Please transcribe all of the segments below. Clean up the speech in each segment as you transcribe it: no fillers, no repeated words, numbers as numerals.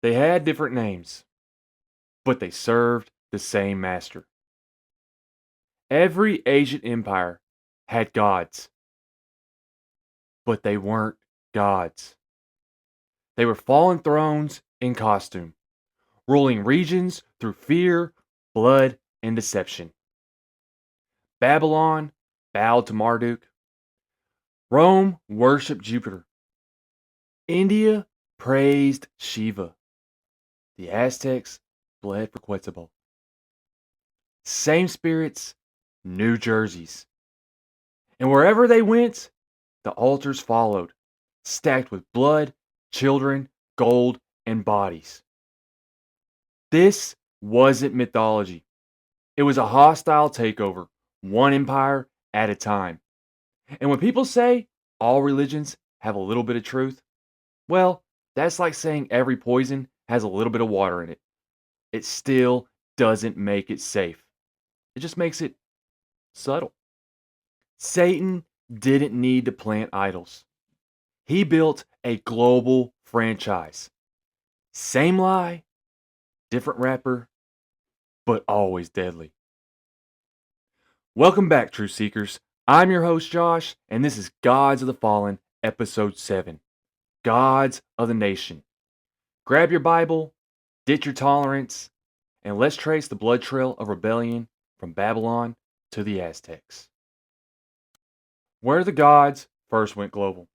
They had different names, but they served the same master. Every ancient empire had gods, but they weren't gods. They were fallen thrones in costume, ruling regions through fear, blood, and deception. Babylon bowed to Marduk. Rome worshipped Jupiter. India praised Shiva. The Aztecs bled for Quetzalcoatl. Same spirits, new jerseys. And wherever they went, the altars followed, stacked with blood, children, gold, and bodies. This wasn't mythology. It was a hostile takeover, one empire at a time. And when people say all religions have a little bit of truth, well, that's like saying every poison has a little bit of water in it. It still doesn't make it safe. It just makes it subtle. Satan didn't need to plant idols. He built a global franchise. Same lie, different rapper, but always deadly. Welcome back, Truth Seekers. I'm your host, Josh, and this is Gods of the Fallen, Episode 7 Gods of the Nation. Grab your Bible, ditch your tolerance, and let's trace the blood trail of rebellion from Babylon to the Aztecs. Where the gods first went global.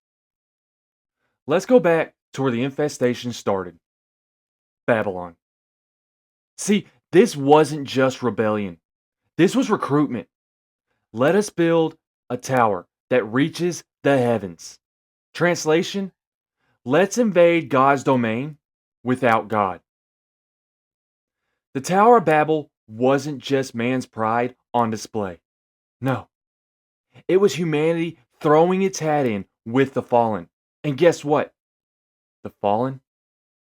Let's go back to where the infestation started Babylon. See, this wasn't just rebellion, this was recruitment. Let us build a tower that reaches the heavens. Translation: let's invade God's domain without God. The Tower of Babel wasn't just man's pride on display. No, it was humanity throwing its hat in with the fallen. And guess what? The fallen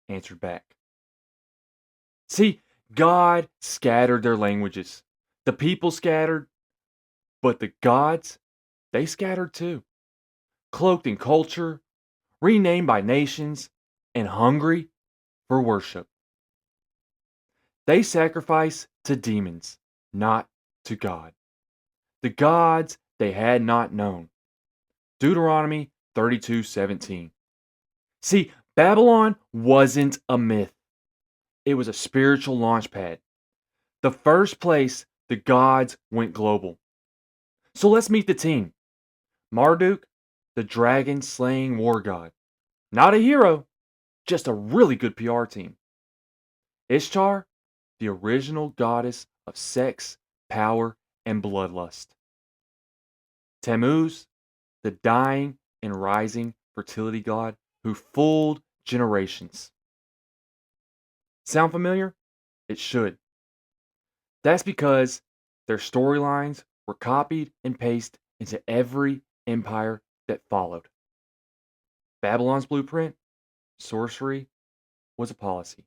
answered back. See, God scattered their languages. The people scattered, but the gods, they scattered too. Cloaked in culture, renamed by nations, and hungry for worship. They sacrifice to demons, not to God. The gods they had not known. Deuteronomy 32:17. See, Babylon wasn't a myth. It was a spiritual launch pad. The first place the gods went global. So let's meet the team. Marduk, the dragon slaying war god. Not a hero, just a really good PR team. Ishtar, the original goddess of sex, power, and bloodlust. Tammuz, the dying and rising fertility god who fooled generations. Sound familiar? It should. That's because their storylines were copied and pasted into every empire that followed. Babylon's blueprint, sorcery, was a policy.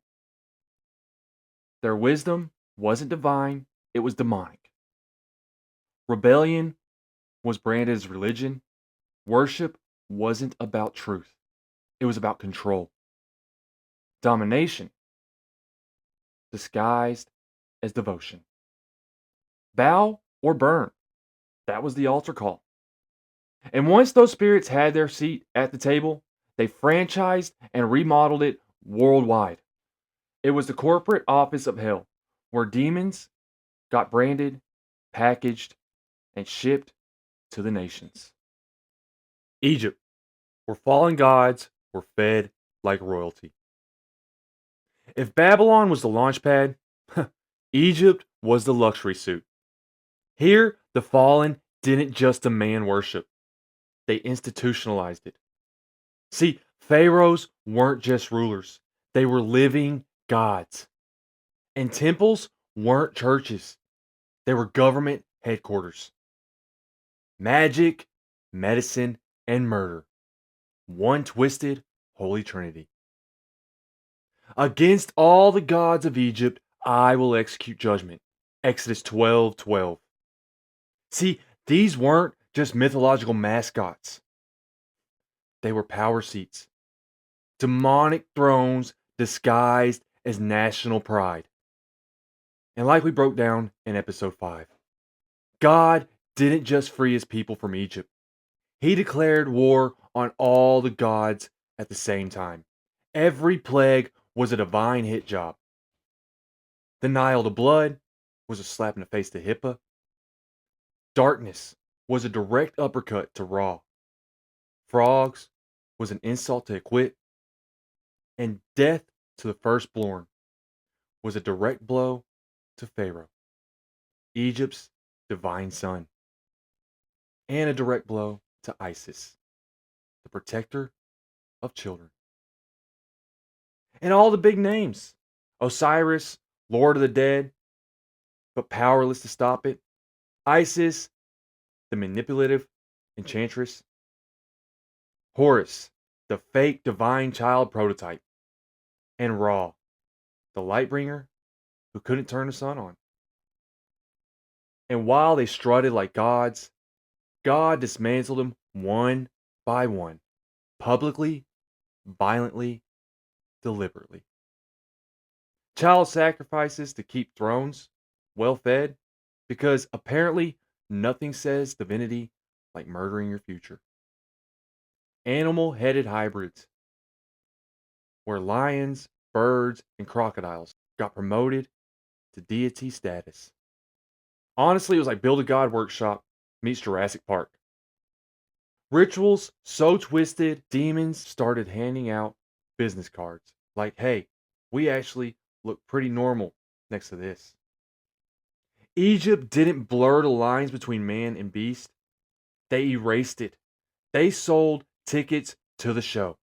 Their wisdom wasn't divine, it was demonic. Rebellion was branded as religion. Worship wasn't about truth, it was about control. Domination, disguised as devotion. Bow or burn, that was the altar call. And once those spirits had their seat at the table, they franchised and remodeled it worldwide. It was the corporate office of hell, where demons got branded, packaged, and shipped to the nations. Egypt, where fallen gods were fed like royalty. If Babylon was the launch pad, Egypt was the luxury suit. Here, the fallen didn't just demand worship, they institutionalized it. See, pharaohs weren't just rulers, they were living gods. And temples weren't churches, they were government headquarters. Magic, medicine, and murder. One twisted holy trinity. Against all the gods of Egypt, I will execute judgment. Exodus 12:12. See, these weren't just mythological mascots. They were power seats. Demonic thrones disguised as national pride. And like we broke down in episode 5, God didn't just free his people from Egypt, he declared war on all the gods at the same time. Every plague was a divine hit job. The Nile to blood was a slap in the face to Hippa. Darkness was a direct uppercut to Ra. Frogs was an insult to Equit. And death to the firstborn was a direct blow to Pharaoh, Egypt's divine son, and a direct blow to Isis, the protector of children. And all the big names: Osiris, Lord of the Dead, but powerless to stop it; Isis, the manipulative enchantress; Horus, the fake divine child prototype; and Ra, the lightbringer who couldn't turn the sun on. And while they strutted like gods, God dismantled them one by one, publicly, violently, deliberately. Child sacrifices to keep thrones well fed, because apparently nothing says divinity like murdering your future. Animal headed hybrids, where lions, birds, and crocodiles got promoted to deity status. Honestly, it was like Build a God Workshop meets Jurassic Park. Rituals so twisted, demons started handing out business cards like, hey, we actually look pretty normal next to this. Egypt didn't blur the lines between man and beast, they erased it. They sold tickets to the show.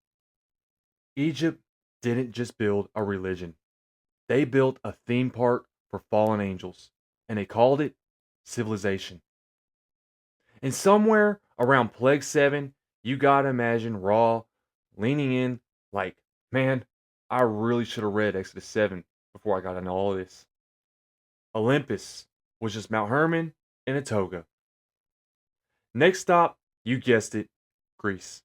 Egypt didn't just build a religion, they built a theme park for fallen angels, and they called it civilization. And somewhere around Plague 7, you gotta imagine Ra leaning in like, man, I really should have read Exodus 7 before I got into all of this. Olympus was just Mount Hermon in a toga. Next stop, you guessed it, Greece,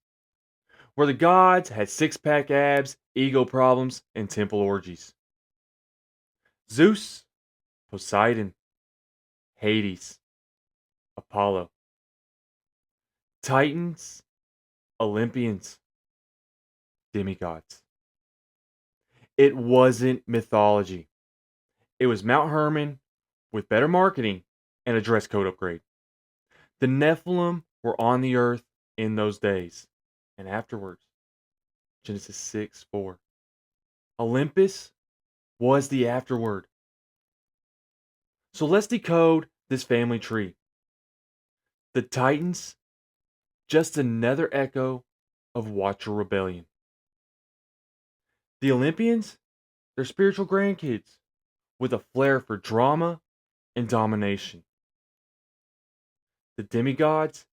where the gods had six-pack abs, ego problems, and temple orgies. Zeus, Poseidon, Hades, Apollo. Titans, Olympians, demigods. It wasn't mythology. It was Mount Hermon with better marketing and a dress code upgrade. The Nephilim were on the earth in those days and afterwards. Genesis 6:4. Olympus was the afterword. So let's decode this family tree. The Titans, just another echo of Watcher Rebellion. The Olympians, they're spiritual grandkids with a flair for drama and domination. The demigods,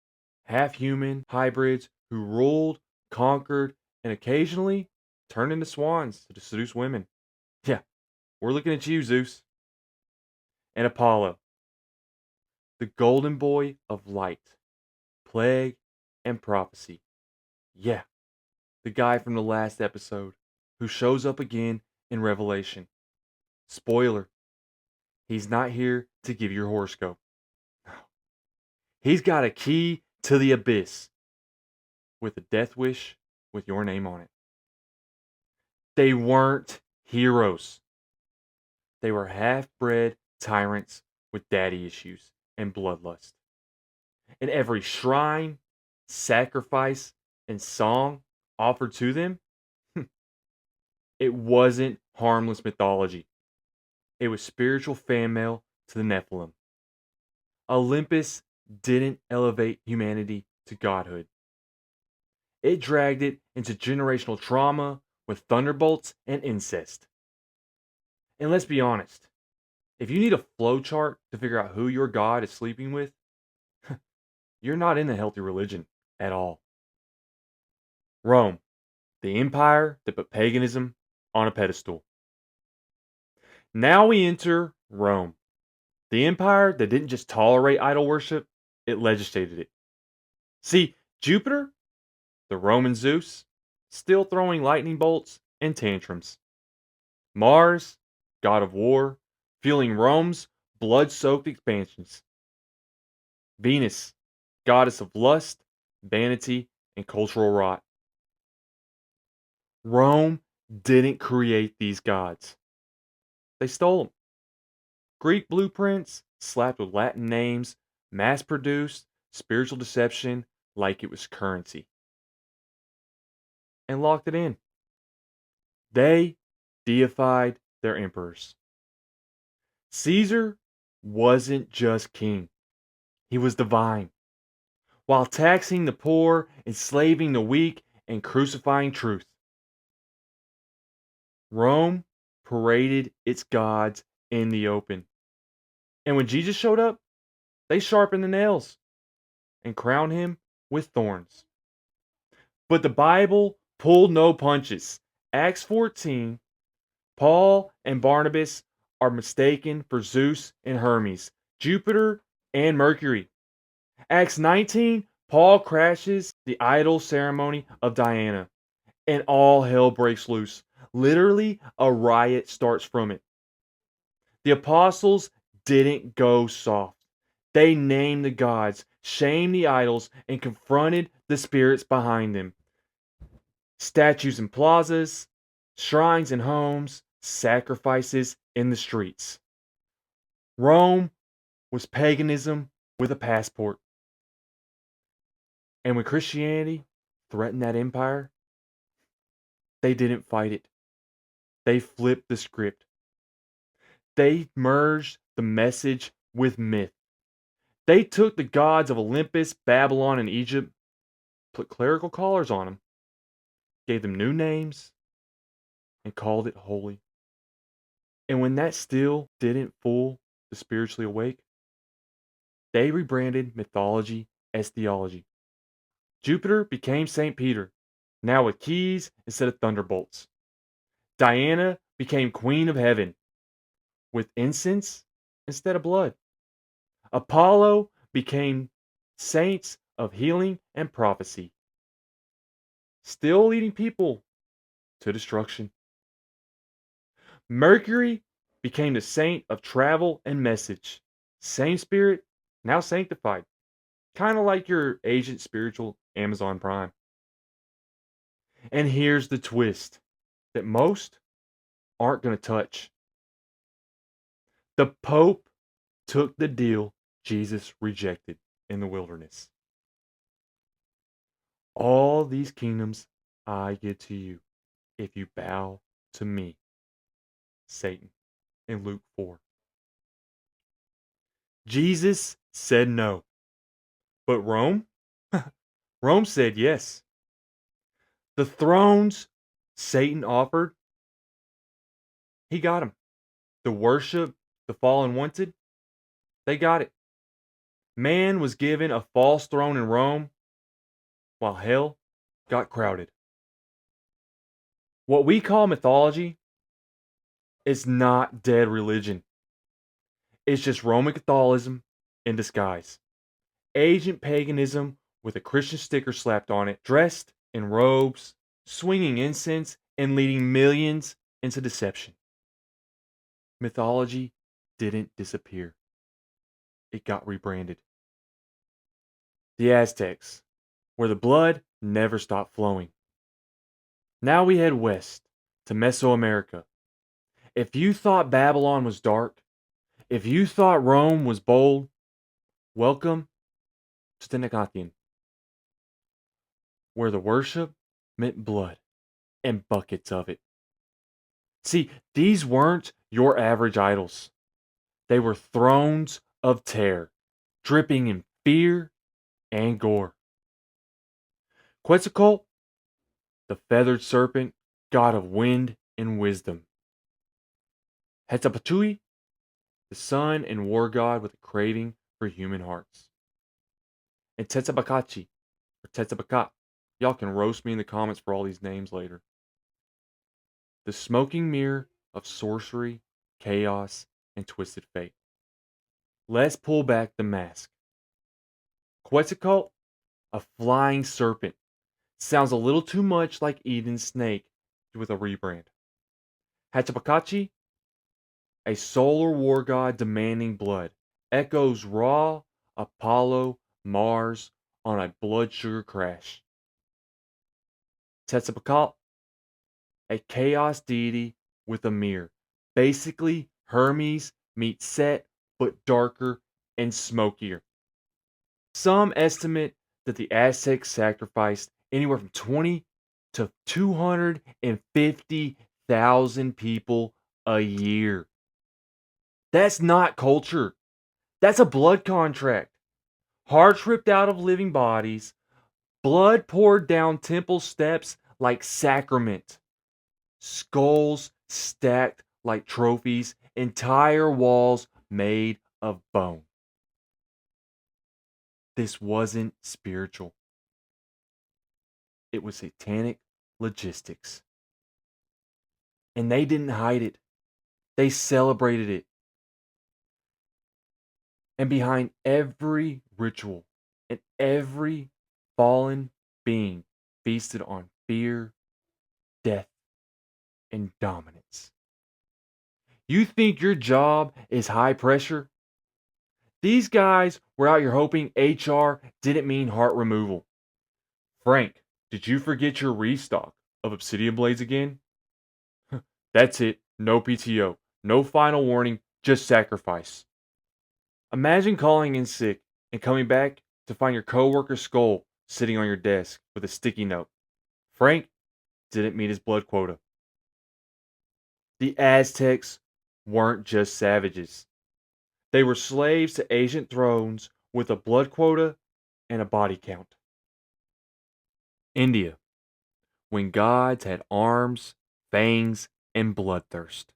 half human hybrids who ruled, conquered, and occasionally turned into swans to seduce women. Yeah, we're looking at you, Zeus. And Apollo, the golden boy of light, plague, and prophecy. Yeah, the guy from the last episode who shows up again in Revelation. Spoiler, he's not here to give your horoscope. He's got a key to the abyss with a death wish with your name on it. They weren't heroes. They were half-bred tyrants with daddy issues and bloodlust. And every shrine, sacrifice, and song offered to them, it wasn't harmless mythology. It was spiritual fan mail to the Nephilim. Olympus didn't elevate humanity to godhood. It dragged it into generational trauma with thunderbolts and incest. And let's be honest, if you need a flow chart to figure out who your god is sleeping with, you're not in a healthy religion at all. Rome, the empire that put paganism on a pedestal. Now we enter Rome, the empire that didn't just tolerate idol worship, it legislated it. See, Jupiter, the Roman Zeus, still throwing lightning bolts and tantrums. Mars, god of war, fueling Rome's blood-soaked expansions. Venus, goddess of lust, vanity, and cultural rot. Rome didn't create these gods. They stole them. Greek blueprints, slapped with Latin names, mass-produced spiritual deception like it was currency, and locked it in. They deified their emperors. Caesar wasn't just king, he was divine, while taxing the poor, enslaving the weak, and crucifying truth. Rome paraded its gods in the open. And when Jesus showed up, they sharpened the nails and crowned him with thorns. But the Bible pulled no punches. Acts 14, Paul and Barnabas are mistaken for Zeus and Hermes, Jupiter and Mercury. Acts 19, Paul crashes the idol ceremony of Diana, and all hell breaks loose. Literally, a riot starts from it. The apostles didn't go soft. They named the gods, shamed the idols, and confronted the spirits behind them. Statues in plazas, shrines in homes, sacrifices in the streets. Rome was paganism with a passport. And when Christianity threatened that empire, they didn't fight it. They flipped the script. They merged the message with myth. They took the gods of Olympus, Babylon, and Egypt, put clerical collars on them, gave them new names, and called it holy. And when that still didn't fool the spiritually awake, they rebranded mythology as theology. Jupiter became St. Peter, now with keys instead of thunderbolts. Diana became Queen of Heaven, with incense instead of blood. Apollo became saints of healing and prophecy, still leading people to destruction. Mercury became the saint of travel and message. Same spirit, now sanctified. Kind of like your agent spiritual Amazon Prime. And here's the twist that most aren't going to touch. The Pope took the deal Jesus rejected in the wilderness. All these kingdoms I give to you if you bow to me, Satan, in Luke 4. Jesus said no. But Rome? Rome said yes. The thrones Satan offered, he got them. The worship the fallen wanted, they got it. Man was given a false throne in Rome, while hell got crowded. What we call mythology is not dead religion. It's just Roman Catholicism in disguise. Ancient paganism with a Christian sticker slapped on it, dressed in robes, swinging incense, and leading millions into deception. Mythology didn't disappear. It got rebranded. The Aztecs, where the blood never stopped flowing. Now we head west to Mesoamerica. If you thought Babylon was dark, if you thought Rome was bold, welcome to Tenochtitlan, where the worship meant blood and buckets of it. See, these weren't your average idols. They were thrones of terror, dripping in fear and gore. Quetzalcoatl, the feathered serpent, god of wind and wisdom. Hetzapatui, the sun and war god with a craving for human hearts. And Tetzabakachi, or Tetzabakat. Y'all can roast me in the comments for all these names later. The smoking mirror of sorcery, chaos, and twisted fate. Let's pull back the mask. Quetzalcoatl, a flying serpent. Sounds a little too much like Eden's snake with a rebrand. Hatchapakachi, a solar war god demanding blood, echoes Ra, Apollo, Mars on a blood sugar crash. Quetzalcoatl, a chaos deity with a mirror. Basically, Hermes meets Set, but darker and smokier. Some estimate that the Aztecs sacrificed anywhere from 20 to 250,000 people a year. That's not culture. That's a blood contract. Hearts ripped out of living bodies, blood poured down temple steps like sacrament, skulls stacked like trophies, entire walls made of bone. This wasn't spiritual. It was satanic logistics. And they didn't hide it. They celebrated it. And behind every ritual and every fallen being feasted on fear, death, and dominance. You think your job is high pressure? These guys were out here hoping HR didn't mean heart removal. Frank, did you forget your restock of obsidian blades again? That's it. No PTO. No final warning. Just sacrifice. Imagine calling in sick and coming back to find your coworker's skull sitting on your desk with a sticky note. Frank didn't meet his blood quota. The Aztecs weren't just savages. They were slaves to ancient thrones with a blood quota and a body count. India, when gods had arms, fangs, and bloodthirst.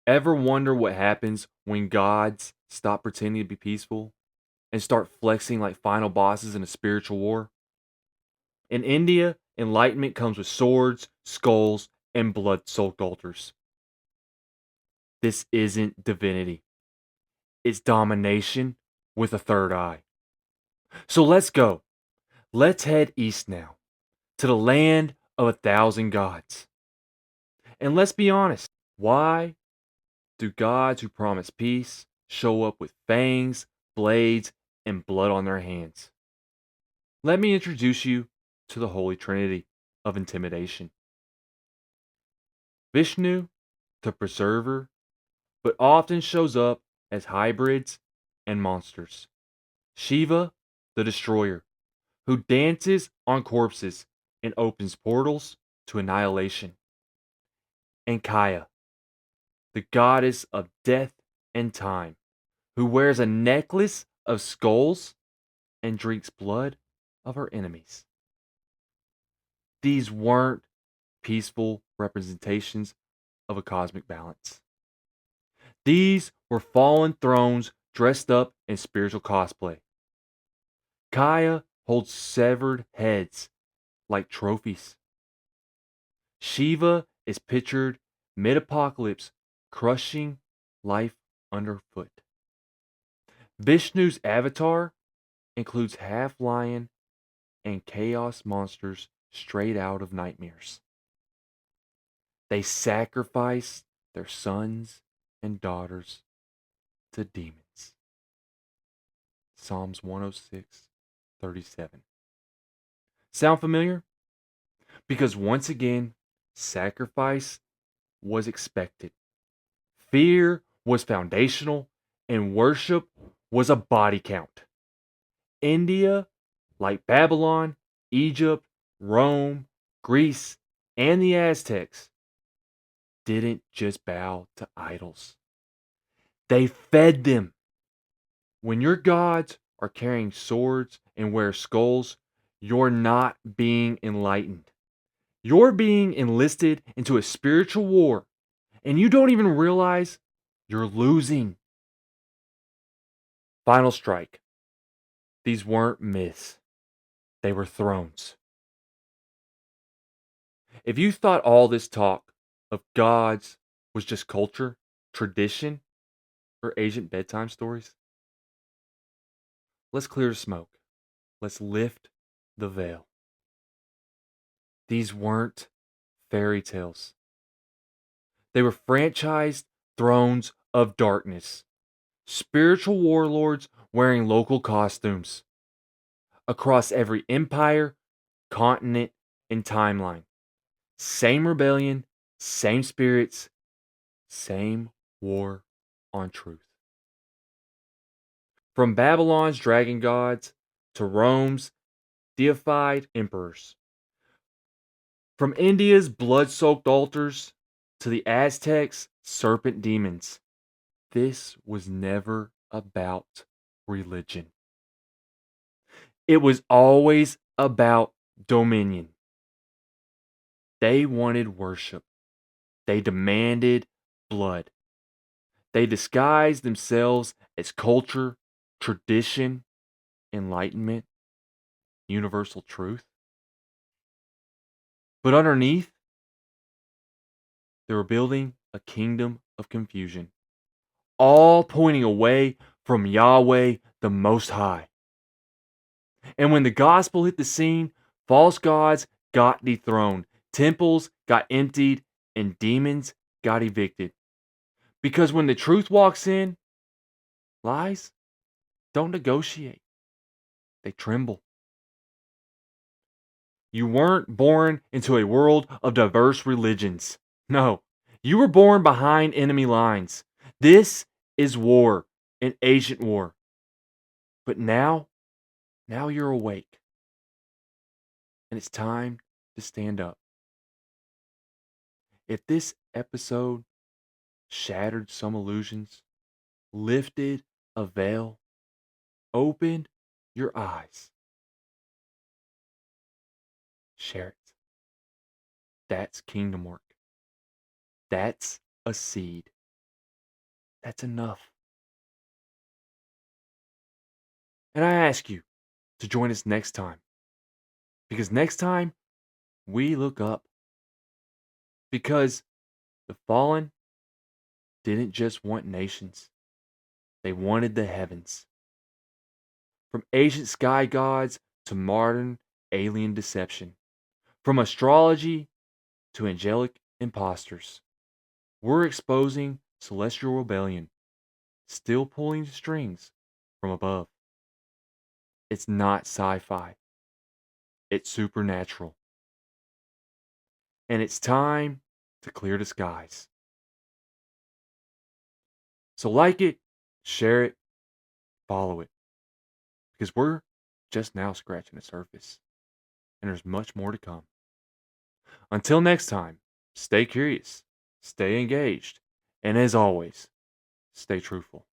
Ever wonder what happens when gods stop pretending to be peaceful and start flexing like final bosses in a spiritual war? In India, enlightenment comes with swords, skulls, and blood soaked altars. This isn't divinity, it's domination with a third eye. So let's go. Let's head east now to the land of 1,000 gods. And let's be honest, why do gods who promise peace show up with fangs, blades, and blood on their hands? Let me introduce you to the Holy Trinity of intimidation. Vishnu, the preserver, but often shows up as hybrids and monsters. Shiva, the destroyer, who dances on corpses and opens portals to annihilation. And Kaya, the goddess of death and time, who wears a necklace of skulls and drinks blood of her enemies. These weren't peaceful representations of a cosmic balance. These were fallen thrones dressed up in spiritual cosplay. Kaya holds severed heads like trophies. Shiva is pictured mid apocalypse, crushing life underfoot. Vishnu's avatar includes half lion and chaos monsters straight out of nightmares. They sacrifice their sons and daughters to demons. Psalms 106:37. Sound familiar? Because once again, sacrifice was expected. Fear was foundational, and worship was a body count. India, like Babylon, Egypt, Rome, Greece, and the Aztecs, didn't just bow to idols. They fed them. When your gods are carrying swords and wear skulls, you're not being enlightened. You're being enlisted into a spiritual war, and you don't even realize you're losing. Final strike. These weren't myths, they were thrones. If you thought all this talk of gods was just culture, tradition, or ancient bedtime stories, let's clear the smoke. Let's lift the veil. These weren't fairy tales. They were franchised thrones of darkness, spiritual warlords wearing local costumes across every empire, continent, and timeline. Same rebellion, same spirits, same war on truth. From Babylon's dragon gods to Rome's deified emperors. From India's blood soaked altars to the Aztecs' serpent demons. This was never about religion. It was always about dominion. They wanted worship. They demanded blood. They disguised themselves as culture, tradition, enlightenment, universal truth. But underneath, they were building a kingdom of confusion, all pointing away from Yahweh the Most High. And when the gospel hit the scene, false gods got dethroned, temples got emptied, and demons got evicted. Because when the truth walks in, lies don't negotiate, they tremble. You weren't born into a world of diverse religions. No, you were born behind enemy lines. This is war, an ancient war. But now you're awake, and it's time to stand up. If this episode shattered some illusions, lifted a veil, opened your eyes, share it. That's kingdom work. That's a seed. That's enough. And I ask you to join us next time. Because next time, we look up. Because the fallen didn't just want nations, they wanted the heavens. From ancient sky gods to modern alien deception, from astrology to angelic imposters, we're exposing celestial rebellion, still pulling the strings from above. It's not sci fi, it's supernatural. And it's time to clear the skies. So, like it, share it, follow it, because we're just now scratching the surface, and there's much more to come. Until next time, stay curious, stay engaged, and as always, stay truthful.